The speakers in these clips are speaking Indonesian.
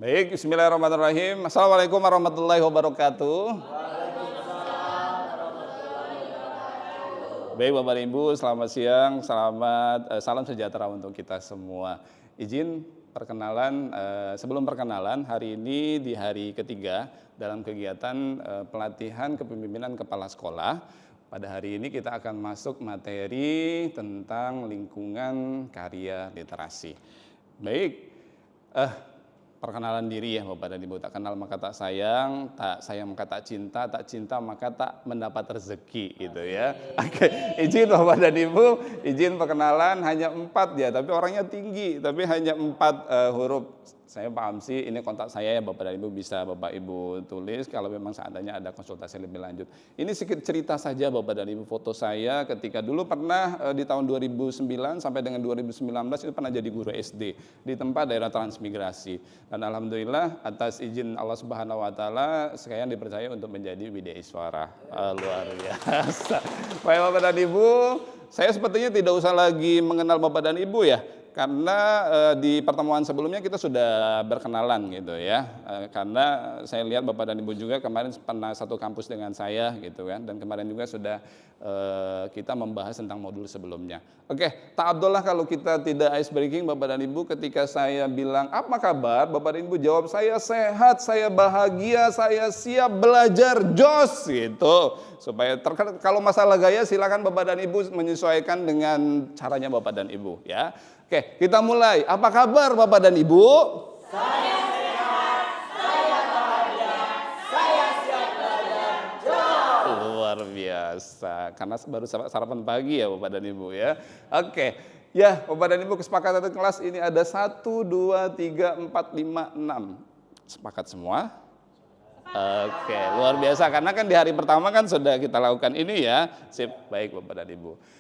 Baik, bismillahirrahmanirrahim. Assalamualaikum warahmatullahi wabarakatuh. Baik Bapak dan Ibu, selamat siang, salam sejahtera untuk kita semua. Izin perkenalan, sebelum perkenalan, hari ini di hari ketiga dalam kegiatan pelatihan kepemimpinan kepala sekolah. Pada hari ini kita akan masuk materi tentang lingkungan karya literasi. Baik, perkenalan diri ya Bapak dan Ibu. Tak kenal maka tak sayang maka tak cinta maka tak mendapat rezeki gitu ya. Oke, izin Bapak dan Ibu, izin perkenalan hanya 4 ya, tapi orangnya tinggi, tapi hanya 4 huruf. Saya paham sih, ini kontak saya ya Bapak dan Ibu, bisa Bapak Ibu tulis kalau memang seandainya ada konsultasi lebih lanjut. Ini sedikit cerita saja Bapak dan Ibu, foto saya ketika dulu pernah di tahun 2009 sampai dengan 2019 itu pernah jadi guru SD di tempat daerah transmigrasi. Dan alhamdulillah atas izin Allah Subhanahu wa taala sekalian dipercaya untuk menjadi wideiswara. Luar biasa. Baik Bapak dan Ibu, saya sepertinya tidak usah lagi mengenal Bapak dan Ibu ya. Karena di pertemuan sebelumnya kita sudah berkenalan gitu ya, karena saya lihat Bapak dan Ibu juga kemarin pernah satu kampus dengan saya gitu kan, dan kemarin juga sudah kita membahas tentang modul sebelumnya. Oke, tak abdullah kalau kita tidak ice breaking Bapak dan Ibu, ketika saya bilang apa kabar, Bapak dan Ibu jawab saya sehat, saya bahagia, saya siap belajar, jos gitu. Supaya kalau masalah gaya silakan Bapak dan Ibu menyesuaikan dengan caranya Bapak dan Ibu ya. Oke, kita mulai. Apa kabar Bapak dan Ibu? Saya sehat, saya bahagia, saya siap belajar. Luar biasa. Karena baru sarapan pagi ya Bapak dan Ibu ya. Oke. Ya, Bapak dan Ibu, kesepakatan kelas ini ada 1, 2, 3, 4, 5, 6. Sepakat semua? Oke, luar biasa. Karena kan di hari pertama kan sudah kita lakukan ini ya. Sip, baik Bapak dan Ibu.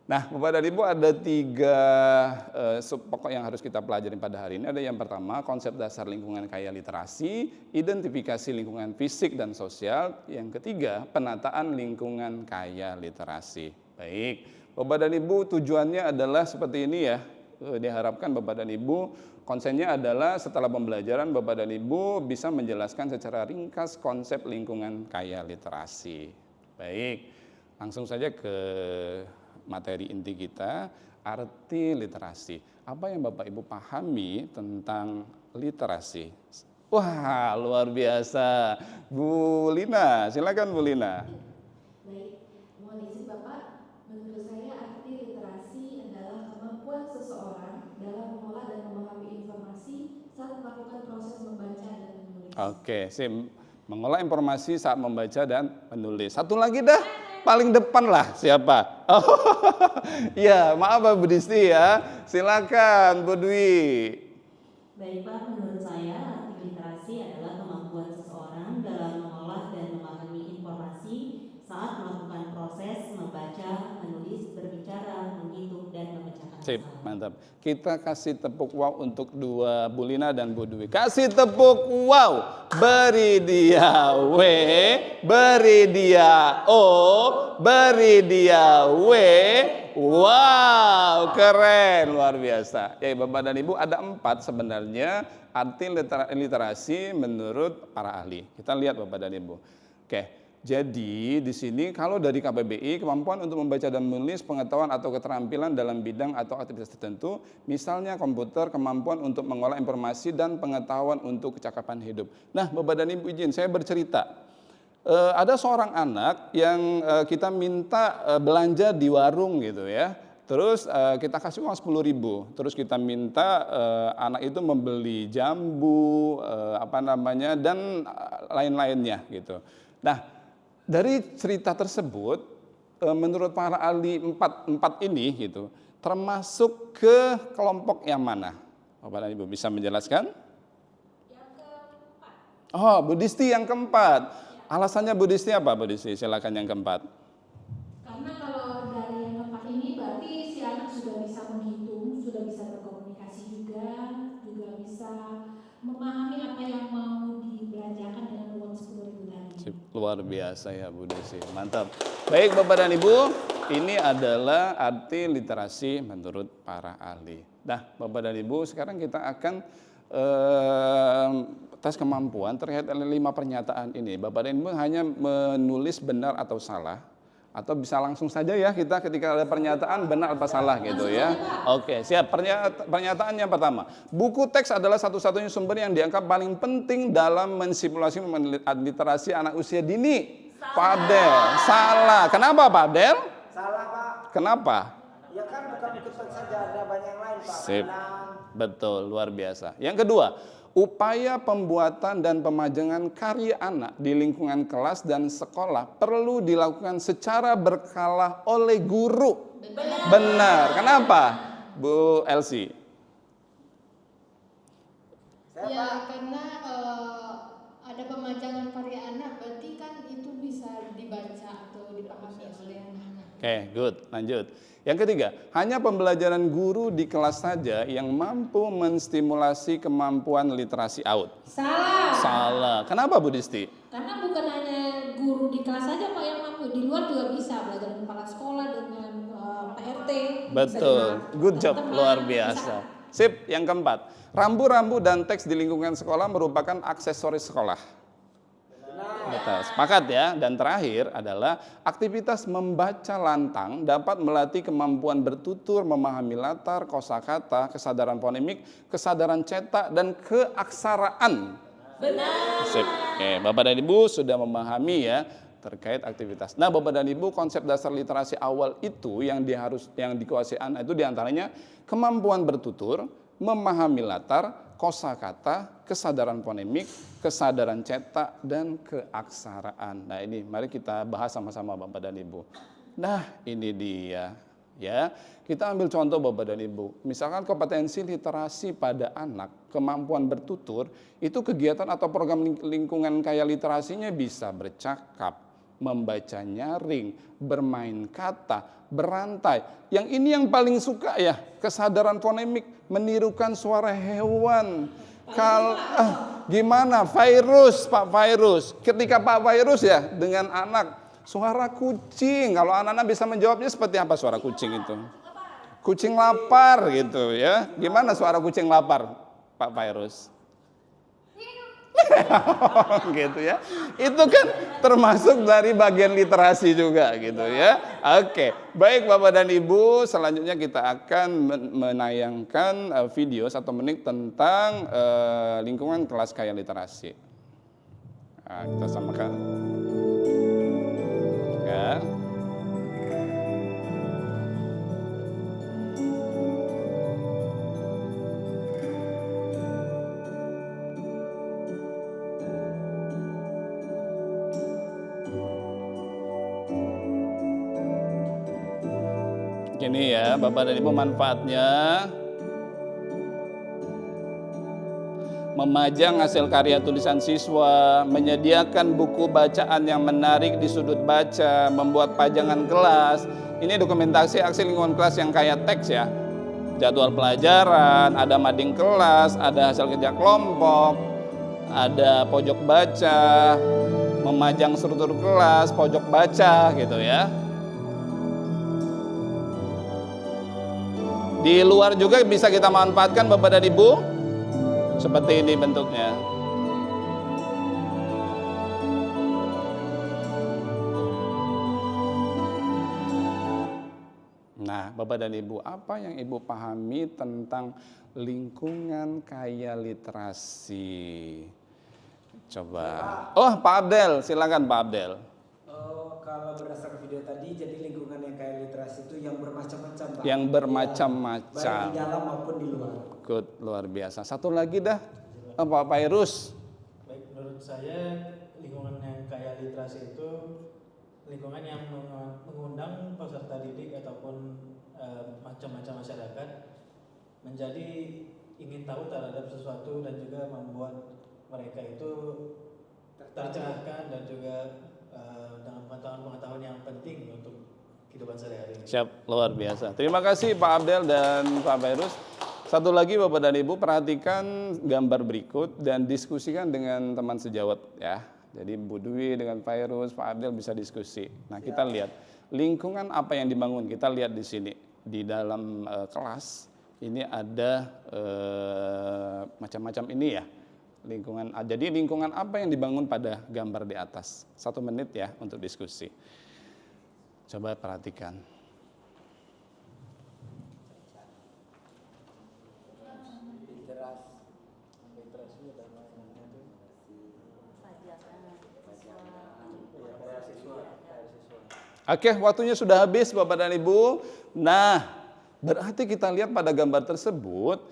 Nah, Bapak dan Ibu, ada 3 pokok yang harus kita pelajari pada hari ini. Ada yang pertama, konsep dasar lingkungan kaya literasi, identifikasi lingkungan fisik dan sosial. Yang ketiga, penataan lingkungan kaya literasi. Baik, Bapak dan Ibu, tujuannya adalah seperti ini ya. Diharapkan Bapak dan Ibu, konsennya adalah setelah pembelajaran Bapak dan Ibu bisa menjelaskan secara ringkas konsep lingkungan kaya literasi. Baik, langsung saja ke materi inti kita, arti literasi. Apa yang Bapak Ibu pahami tentang literasi? Wah, luar biasa. Bu Lina, silakan Bu Lina. Baik, mohon izin Bapak, menurut saya arti literasi adalah kemampuan seseorang dalam mengolah dan memahami informasi saat melakukan proses membaca dan menulis. Oke, mengolah informasi saat membaca dan menulis. Satu lagi dah. Paling depan lah siapa? Oh, ya maaf Bu Disti ya, silakan Bu Dwi. Baik Pak, menurut saya arti literasi adalah kemampuan seseorang dalam mengolah dan memahami informasi saat melakukan proses membaca, menulis, berbicara, menghitung, dan memecahkan Sip, masalah. mantap. Kita kasih tepuk wow untuk 2 Bu Lina dan Bu Dwi. Kasih tepuk wow. Beri dia W, beri dia O, beri dia W. Wow, keren, luar biasa. Ya Bapak dan Ibu, ada 4 sebenarnya arti literasi menurut para ahli. Kita lihat Bapak dan Ibu. Oke. Jadi di sini kalau dari KBBI, kemampuan untuk membaca dan menulis, pengetahuan atau keterampilan dalam bidang atau aktivitas tertentu, misalnya komputer, kemampuan untuk mengolah informasi dan pengetahuan untuk kecakapan hidup. Nah, Bapak dan Ibu izin saya bercerita. Ada seorang anak yang kita minta belanja di warung gitu ya. Terus kita kasih uang 10.000. Terus kita minta anak itu membeli jambu, dan lain-lainnya gitu. Nah, dari cerita tersebut, menurut para ahli 4 ini gitu, termasuk ke kelompok yang mana? Bapak dan Ibu bisa menjelaskan? Yang keempat. Oh, Budisti yang keempat. Alasannya Budisti apa Budisti? Silakan yang keempat. Karena kalau dari yang keempat ini berarti si anak sudah bisa menghitung, sudah bisa berkomunikasi juga bisa memahami apa yang mau dibelanjakan dengan uang 10.000 tadi. Luar biasa ya Bu Desi, mantap. Baik Bapak dan Ibu, ini adalah arti literasi menurut para ahli. Nah Bapak dan Ibu, sekarang kita akan tes kemampuan terkait dengan 5 pernyataan ini. Bapak dan Ibu hanya menulis benar atau salah, atau bisa langsung saja ya kita ketika ada pernyataan benar apa salah gitu ya. Oke, siap. Pernyataan yang pertama, buku teks adalah satu-satunya sumber yang dianggap paling penting dalam mensimulasi literasi anak usia dini. Pak Abdel, salah. Kenapa Pak Abdel? Salah Pak. Kenapa? Ya kan bukan buku teks saja, ada banyak yang lain Pak. Sip. Benang. Betul, luar biasa. Yang kedua, upaya pembuatan dan pemajangan karya anak di lingkungan kelas dan sekolah perlu dilakukan secara berkala oleh guru. Benar. Kenapa, Bu Elsie? Ya karena ada pemajangan karya anak, berarti kan itu bisa dibaca atau dipahami oleh anak-anak. Oke, good. Lanjut. Yang ketiga, hanya pembelajaran guru di kelas saja yang mampu menstimulasi kemampuan literasi AUD. Salah. Salah. Kenapa Bu Disti? Karena bukan hanya guru di kelas saja Pak yang mampu, di luar juga bisa belajar dengan kepala sekolah, dengan PRT. Betul, good job, luar biasa. Sip, yang keempat, rambu-rambu dan teks di lingkungan sekolah merupakan aksesoris sekolah. Betul, sepakat ya. Dan terakhir adalah aktivitas membaca lantang dapat melatih kemampuan bertutur, memahami latar, kosakata, kesadaran fonemik, kesadaran cetak, dan keaksaraan. Benar. Sip. Oke, Bapak dan Ibu sudah memahami ya terkait aktivitas. Nah, Bapak dan Ibu, konsep dasar literasi awal itu yang dikuasai anak itu diantaranya kemampuan bertutur, memahami latar, kosakata, kesadaran fonemik, kesadaran cetak, dan keaksaraan. Nah, ini mari kita bahas sama-sama Bapak dan Ibu. Nah, ini dia ya. Kita ambil contoh Bapak dan Ibu. Misalkan kompetensi literasi pada anak, kemampuan bertutur, itu kegiatan atau program lingkungan kaya literasinya bisa bercakap, membaca nyaring, bermain kata, berantai. Yang ini yang paling suka ya, kesadaran fonemik, menirukan suara hewan. Gimana Virus, Pak Virus? Ketika Pak Virus ya dengan anak, suara kucing. Kalau anak-anak bisa menjawabnya seperti apa suara kucing itu? Kucing lapar gitu ya. Gimana suara kucing lapar, Pak Virus? Gitu ya. Itu kan termasuk dari bagian literasi juga gitu ya. Oke, baik Bapak dan Ibu, selanjutnya kita akan menayangkan video 1 menit tentang lingkungan kelas kaya literasi. Nah, kita samakan. Ya. Ini ya Bapak dan Ibu manfaatnya. Memajang hasil karya tulisan siswa, menyediakan buku bacaan yang menarik di sudut baca, membuat pajangan kelas. Ini dokumentasi aksi lingkungan kelas yang kaya teks ya. Jadwal pelajaran, ada mading kelas, ada hasil kerja kelompok, ada pojok baca, memajang struktur kelas, pojok baca gitu ya. Di luar juga bisa kita manfaatkan Bapak dan Ibu. Seperti ini bentuknya. Nah, Bapak dan Ibu, apa yang Ibu pahami tentang lingkungan kaya literasi? Coba. Oh, Pak Abdel, silakan Pak Abdel. Kalau berdasarkan video tadi, jadi lingkungan yang kaya literasi itu yang bermacam-macam Pak. Yang bermacam-macam. Baik di dalam maupun di luar. Good, luar biasa. Satu lagi dah, Pak Virus. Baik, menurut saya lingkungan yang kaya literasi itu lingkungan yang mengundang peserta didik ataupun macam-macam masyarakat menjadi ingin tahu terhadap sesuatu dan juga membuat mereka itu tercerahkan dan juga dengan pengetahuan-pengetahuan yang penting untuk kehidupan sehari-hari. Siap, luar biasa. Terima kasih Pak Abdel dan Pak Virus. Satu lagi Bapak dan Ibu, perhatikan gambar berikut dan diskusikan dengan teman sejawat ya. Jadi Bu Dwi dengan Virus, Pak Abdel bisa diskusi. Nah, kita lihat lingkungan apa yang dibangun. Kita lihat di sini di dalam kelas ini ada macam-macam ini ya. Lingkungan. Jadi lingkungan apa yang dibangun pada gambar di atas? 1 menit ya untuk diskusi. Coba perhatikan. Oke, waktunya sudah habis Bapak dan Ibu. Nah, berarti kita lihat pada gambar tersebut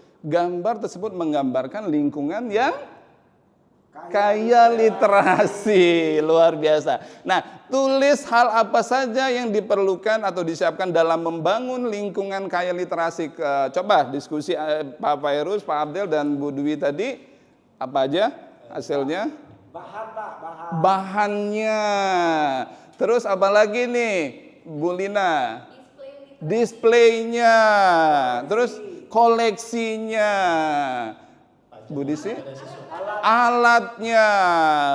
menggambarkan lingkungan yang kaya literasi, luar biasa. Nah, tulis hal apa saja yang diperlukan atau disiapkan dalam membangun lingkungan kaya literasi. Coba diskusi Pak Fairuz, Pak Abdel, dan Bu Dwi tadi, apa aja hasilnya? Bahan Pak, bahan. Bahannya. Terus apa lagi nih, Bu Lina? Displaynya. Terus koleksinya. Bu Disi? Alatnya.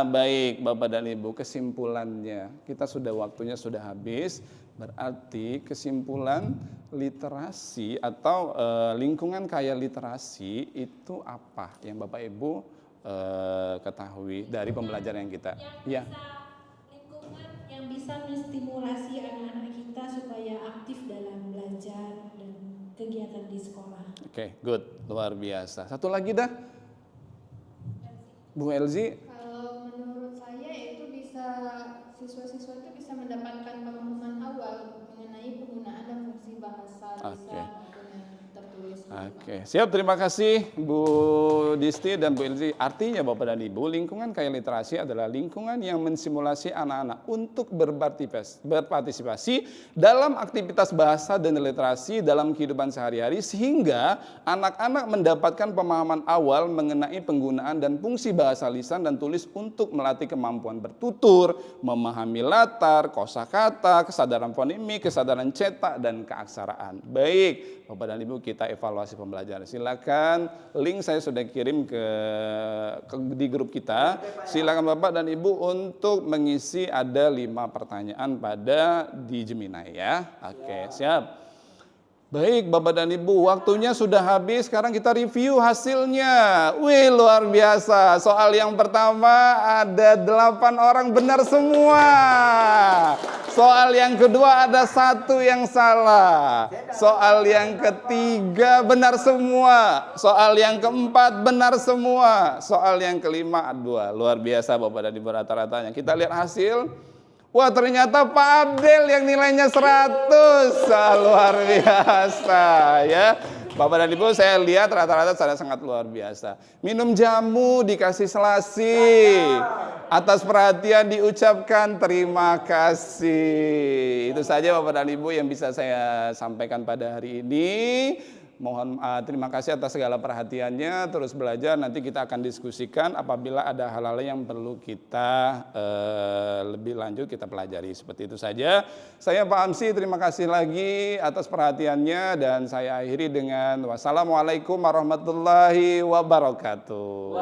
Baik Bapak dan Ibu, kesimpulannya. Kita waktunya sudah habis. Berarti kesimpulan literasi atau lingkungan kaya literasi itu apa yang Bapak Ibu ketahui dari pembelajaran yang kita? Ya. Lingkungan yang bisa menstimulasi anak-anak kita supaya aktif dalam belajar dan kegiatan di sekolah. Oke, good, luar biasa. Satu lagi dah, Bu Elzi. Kalau menurut saya itu bisa siswa-siswa itu bisa mendapatkan pemahaman awal mengenai penggunaan dan fungsi bahasa lisan maupun yang tertulis. Oke, siap. Terima kasih Bu Disti dan Bu Elzi. Artinya Bapak dan Ibu, lingkungan kaya literasi adalah lingkungan yang mensimulasi anak-anak untuk berpartisipasi dalam aktivitas bahasa dan literasi dalam kehidupan sehari-hari sehingga anak-anak mendapatkan pemahaman awal mengenai penggunaan dan fungsi bahasa lisan dan tulis untuk melatih kemampuan bertutur, memahami latar, kosakata, kesadaran fonemik, kesadaran cetak, dan keaksaraan. Baik, Bapak dan Ibu, kita evaluasi pembelajaran. Silakan, link saya sudah kirim di grup kita. Silakan Bapak dan Ibu untuk mengisi, ada 5 pertanyaan di Gemini ya. Oke, siap. Baik Bapak dan Ibu, waktunya sudah habis. Sekarang kita review hasilnya. Wih, luar biasa. Soal yang pertama ada 8 orang benar semua. Soal yang kedua ada 1 yang salah. Soal yang ketiga benar semua. Soal yang keempat benar semua. Soal yang kelima 2. Luar biasa Bapak dan Ibu rata-ratanya. Kita lihat hasil. Wah, ternyata Pak Abdel yang nilainya 100. Luar biasa ya. Bapak dan Ibu, saya lihat rata-rata sangat luar biasa. Minum jamu dikasih selasi. Atas perhatian diucapkan terima kasih. Itu saja Bapak dan Ibu yang bisa saya sampaikan pada hari ini. Mohon terima kasih atas segala perhatiannya. Terus belajar, nanti kita akan diskusikan apabila ada hal-hal yang perlu kita lebih lanjut kita pelajari. Seperti itu saja. Saya Pak Amsi, terima kasih lagi atas perhatiannya dan saya akhiri dengan wassalamualaikum warahmatullahi wabarakatuh.